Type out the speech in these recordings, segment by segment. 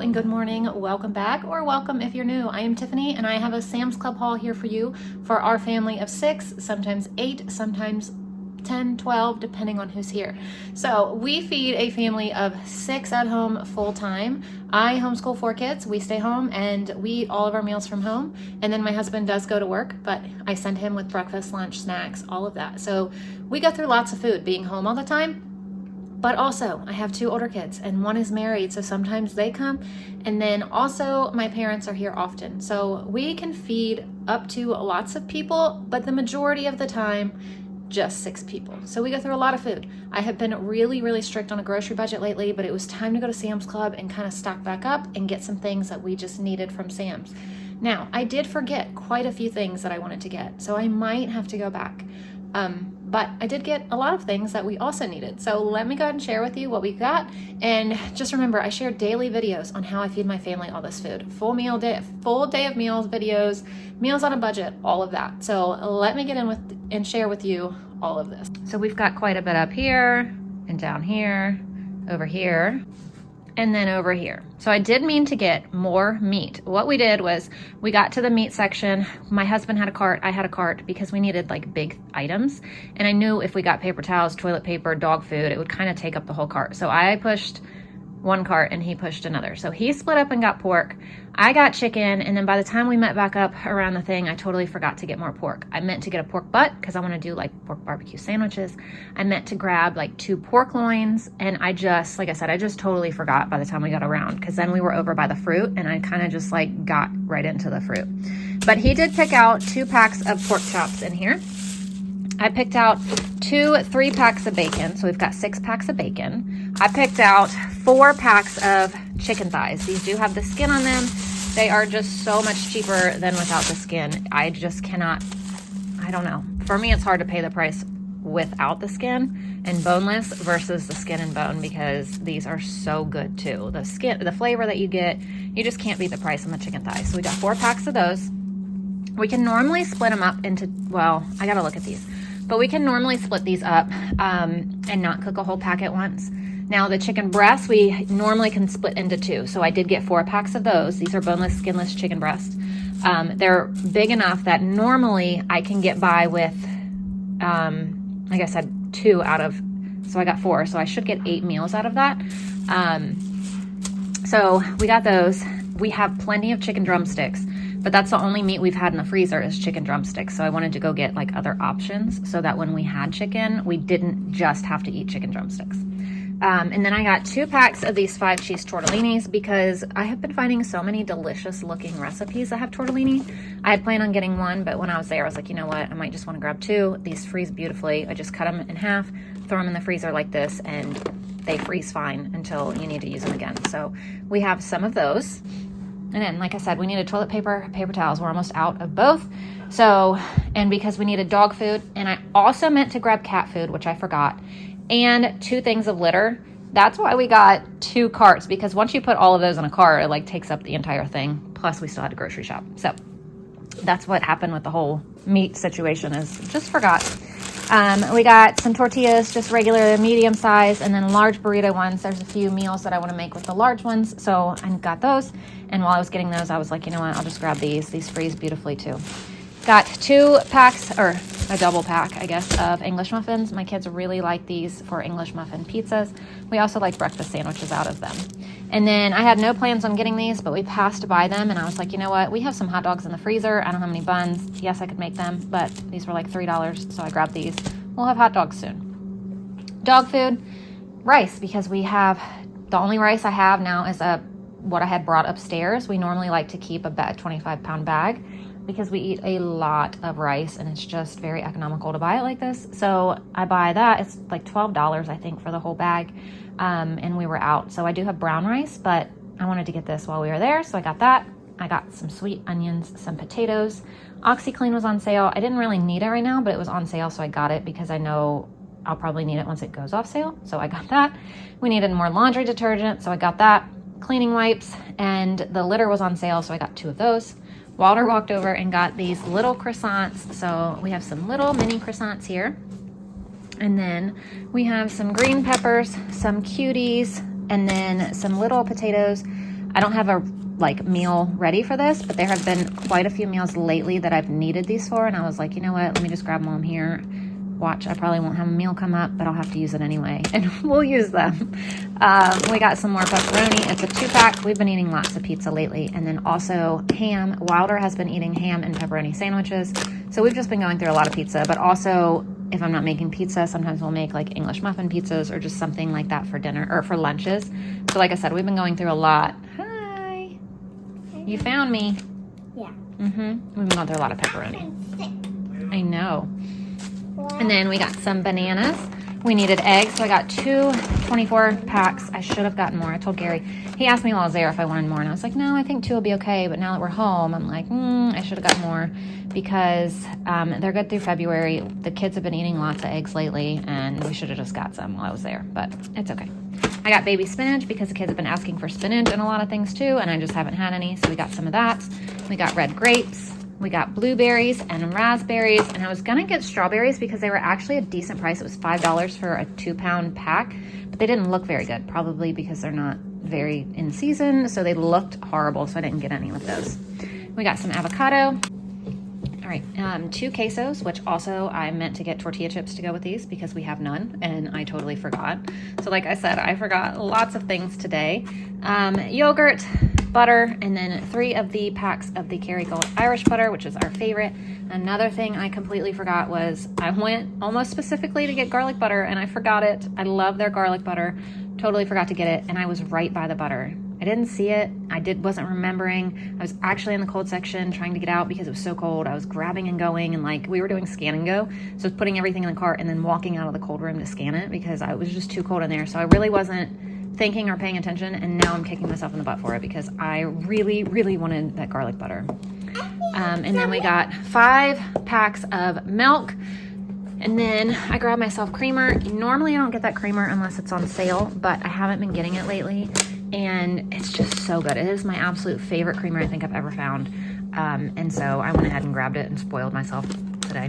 and good morning. Welcome back, or welcome if you're new. I am Tiffany and I have a Sam's Club haul here for you for our family of 6, sometimes 8, sometimes 10, 12, depending on who's here. So we feed a family of 6 at home full time. I homeschool 4 kids. We stay home and we eat all of our meals from home. And then my husband does go to work, but I send him with breakfast, lunch, snacks, all of that. So we go through lots of food being home all the time. But also, I have 2 older kids and one is married, so sometimes they come. And then also my parents are here often. So we can feed up to lots of people, but the majority of the time, just 6 people. So we go through a lot of food. I have been really strict on a grocery budget lately, but it was time to go to Sam's Club and kind of stock back up and get some things that we just needed from Sam's. Now, I did forget quite a few things that I wanted to get, so I might have to go back. But I did get a lot of things that we also needed. So let me go ahead and share with you what we got. And just remember, I share daily videos on how I feed my family all this food. Full day of meals videos, meals on a budget, all of that. So let me get in with and share with you all of this. So we've got quite a bit up here and down here, over here, and then over here. So I did mean to get more meat. What we did was we got to the meat section. My husband had a cart, I had a cart, because we needed like big items. And I knew if we got paper towels, toilet paper, dog food, it would kind of take up the whole cart. So I pushed one cart and he pushed another. So he split up and got pork. I got chicken, and then by the time we met back up around the thing, I totally forgot to get more pork. I meant to get a pork butt because I want to do like pork barbecue sandwiches. I meant to grab like 2 pork loins, and I just, like I said, I just totally forgot by the time we got around, because then we were over by the fruit and I kind of just like got right into the fruit. But he did pick out 2 packs of pork chops in here. I picked out 3 packs of bacon, so we've got 6 packs of bacon. I picked out 4 packs of chicken thighs. These do have the skin on them. They are just so much cheaper than without the skin. I just cannot, I don't know. For me, it's hard to pay the price without the skin and boneless versus the skin and bone, because these are so good too. The skin, the flavor that you get, you just can't beat the price on the chicken thighs. So we got 4 packs of those. We can normally split them up into, well, I gotta look at these. But we can normally split these up and not cook a whole pack at once. Now the chicken breasts, we normally can split into 2. So I did get 4 packs of those. These are boneless, skinless chicken breasts. They're big enough that normally I can get by with, like I said, 2 out of, so I got 4. So I should get 8 meals out of that. So we got those. We have plenty of chicken drumsticks, but that's the only meat we've had in the freezer is chicken drumsticks. So I wanted to go get like other options so that when we had chicken, we didn't just have to eat chicken drumsticks. And then I got 2 packs of these 5 cheese tortellinis, because I have been finding so many delicious looking recipes that have tortellini. I had planned on getting 1, but when I was there, I was like, you know what? I might just want to grab 2. These freeze beautifully. I just cut them in half, throw them in the freezer like this, and they freeze fine until you need to use them again. So we have some of those. And then, like I said, we needed toilet paper, paper towels. We're almost out of both. So, and because we needed dog food, and I also meant to grab cat food, which I forgot, and 2 things of litter. That's why we got 2 carts, because once you put all of those in a cart, it like takes up the entire thing. Plus we still had to grocery shop. So that's what happened with the whole meat situation, is just forgot. We got some tortillas, just regular medium size, and then large burrito ones. There's a few meals that I want to make with the large ones, so I got those. And while I was getting those, I was like, you know what, I'll just grab these. These freeze beautifully too. Got 2 packs, or a double pack, I guess, of English muffins. My kids really like these for English muffin pizzas. We also like breakfast sandwiches out of them. And then I had no plans on getting these, but we passed by them, and I was like, you know what? We have some hot dogs in the freezer. I don't have any buns. Yes, I could make them, but these were like $3, so I grabbed these. We'll have hot dogs soon. Dog food, rice, because we have, the only rice I have now is what I had brought upstairs. We normally like to keep a 25-pound bag, because we eat a lot of rice and it's just very economical to buy it like this. So I buy that. It's like $12, I think, for the whole bag. And we were out. So I do have brown rice, but I wanted to get this while we were there. So I got that. I got some sweet onions, some potatoes. OxyClean was on sale. I didn't really need it right now, but it was on sale. So I got it because I know I'll probably need it once it goes off sale. So I got that. We needed more laundry detergent. So I got that. Cleaning wipes, and the litter was on sale. So I got 2 of those. Walter walked over and got these little croissants. So we have some little mini croissants here. And then we have some green peppers, some cuties, and then some little potatoes. I don't have a like meal ready for this, but there have been quite a few meals lately that I've needed these for, and I was like, you know what, let me just grab them while I'm here. Watch, I probably won't have a meal come up, but I'll have to use it anyway, and we'll use them. We got some more pepperoni. It's a 2-pack. We've been eating lots of pizza lately, and then also ham. Wilder has been eating ham and pepperoni sandwiches, so we've just been going through a lot of pizza, but also if I'm not making pizza, sometimes we'll make like English muffin pizzas or just something like that for dinner or for lunches. So like I said, we've been going through a lot. Hi. You found me. Yeah. We've been going through a lot of pepperoni. I know. And then we got some bananas. We needed eggs, so I got 2 24 packs. I should have gotten more. I told Gary. He asked me while I was there if I wanted more, and I was like, no, I think 2 will be okay. But now that we're home, I'm like, I should have gotten more because they're good through February. The kids have been eating lots of eggs lately, and we should have just got some while I was there, but it's okay. I got baby spinach because the kids have been asking for spinach and a lot of things too, and I just haven't had any, so we got some of that. We got red grapes. We got blueberries and raspberries, and I was gonna get strawberries because they were actually a decent price. It was $5 for a 2-pound pack, but they didn't look very good, probably because they're not very in season, so they looked horrible, so I didn't get any of those. We got some avocado. All right, 2 quesos, which also I meant to get tortilla chips to go with these because we have none, and I totally forgot. So like I said, I forgot lots of things today. Yogurt, butter, and then 3 of the packs of the Kerrygold Irish butter, which is our favorite. Another thing I completely forgot was I went almost specifically to get garlic butter, and I forgot it. I love their garlic butter. Totally forgot to get it, and I was right by the butter. I didn't see it. Wasn't remembering. I was actually in the cold section trying to get out because it was so cold. I was grabbing and going, and like we were doing scan and go. So I was putting everything in the cart and then walking out of the cold room to scan it because it was just too cold in there. So I really wasn't thinking or paying attention, and now I'm kicking myself in the butt for it because I really, really wanted that garlic butter. And then we got 5 packs of milk. And then I grabbed myself creamer. Normally I don't get that creamer unless it's on sale, but I haven't been getting it lately. And it's just so good. It is my absolute favorite creamer I think I've ever found. And so I went ahead and grabbed it and spoiled myself today.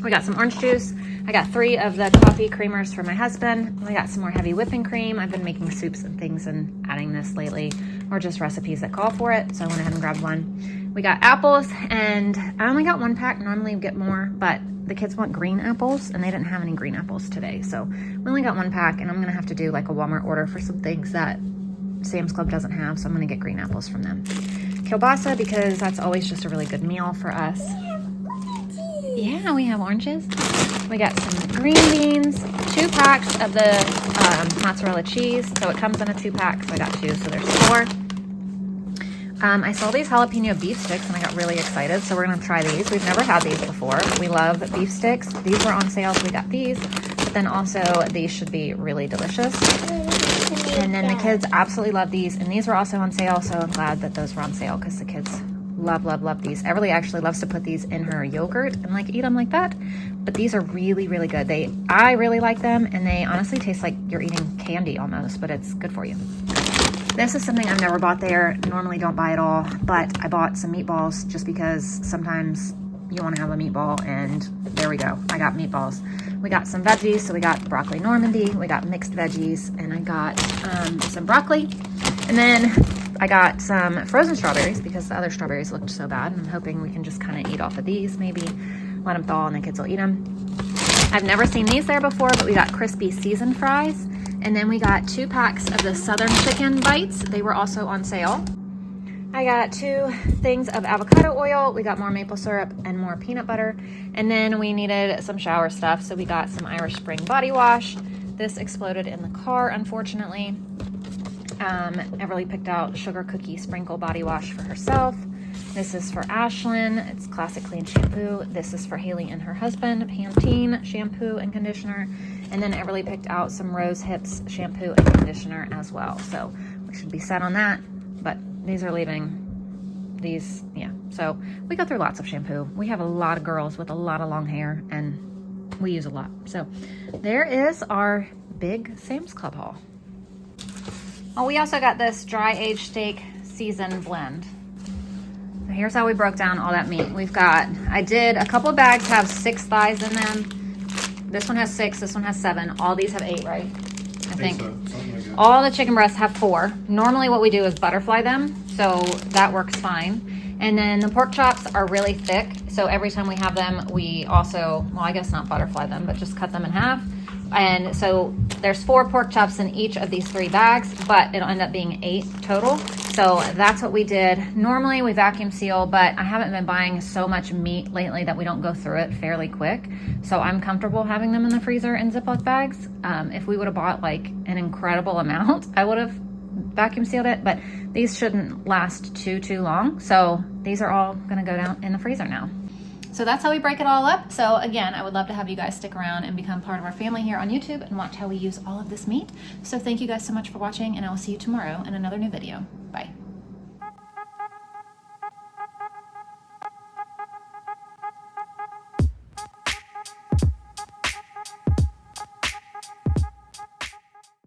We got some orange juice. I got 3 of the coffee creamers for my husband. We got some more heavy whipping cream. I've been making soups and things and adding this lately, or just recipes that call for it. So I went ahead and grabbed one. We got apples, and I only got 1 pack. Normally we get more, but the kids want green apples, and they didn't have any green apples today. So we only got 1 pack, and I'm gonna have to do like a Walmart order for some things that Sam's Club doesn't have, so I'm gonna get green apples from them. Kielbasa, because that's always just a really good meal for us. Yeah, we have oranges. We got some green beans, 2 packs of the mozzarella cheese. So it comes in a 2-pack, so I got 2, so there's 4. I saw these jalapeno beef sticks and I got really excited, so we're gonna try these. We've never had these before. We love beef sticks. These were on sale, so we got these. But then also, these should be really delicious. And then the kids absolutely love these, and these were also on sale, so I'm glad that those were on sale because the kids love, love, love these. Everly actually loves to put these in her yogurt and like eat them like that, but these are really, really good. I really like them, and they honestly taste like you're eating candy almost, but it's good for you. This is something I've never bought there, normally don't buy at all, but I bought some meatballs just because sometimes you want to have a meatball, and there we go. I got meatballs. We got some veggies, so we got broccoli Normandy, we got mixed veggies, and I got some broccoli, and then I got some frozen strawberries because the other strawberries looked so bad, and I'm hoping we can just kind of eat off of these, maybe let them thaw and the kids will eat them. I've never seen these there before, but we got crispy seasoned fries, and then we got 2 packs of the Southern chicken bites. They were also on sale. I got 2 things of avocado oil. We got more maple syrup and more peanut butter. And then we needed some shower stuff, so we got some Irish Spring body wash. This exploded in the car, unfortunately. Everly picked out sugar cookie sprinkle body wash for herself. This is for Ashlyn. It's classic clean shampoo. This is for Haley and her husband, Pantene shampoo and conditioner. And then Everly picked out some Rose Hips shampoo and conditioner as well. So we should be set on that. But these are leaving. These, yeah. So we go through lots of shampoo. We have a lot of girls with a lot of long hair, and we use a lot. So there is our big Sam's Club haul. Oh, we also got this dry aged steak season blend. So here's how we broke down all that meat. I did a couple of bags have 6 thighs in them. This one has 6, this one has 7. All these have 8, right? I think. So, something like that. All the chicken breasts have 4. Normally what we do is butterfly them, so that works fine. And then the pork chops are really thick, so every time we have them, we also, well, I guess not butterfly them, but just cut them in half. And so there's 4 pork chops in each of these 3 bags, but it'll end up being 8 total. So that's what we did. Normally we vacuum seal, but I haven't been buying so much meat lately that we don't go through it fairly quick. So I'm comfortable having them in the freezer in Ziploc bags. If we would have bought like an incredible amount, I would have vacuum sealed it, but these shouldn't last too long. So these are all gonna go down in the freezer now. So that's how we break it all up. So again, I would love to have you guys stick around and become part of our family here on YouTube and watch how we use all of this meat. So thank you guys so much for watching, and I will see you tomorrow in another new video. Bye.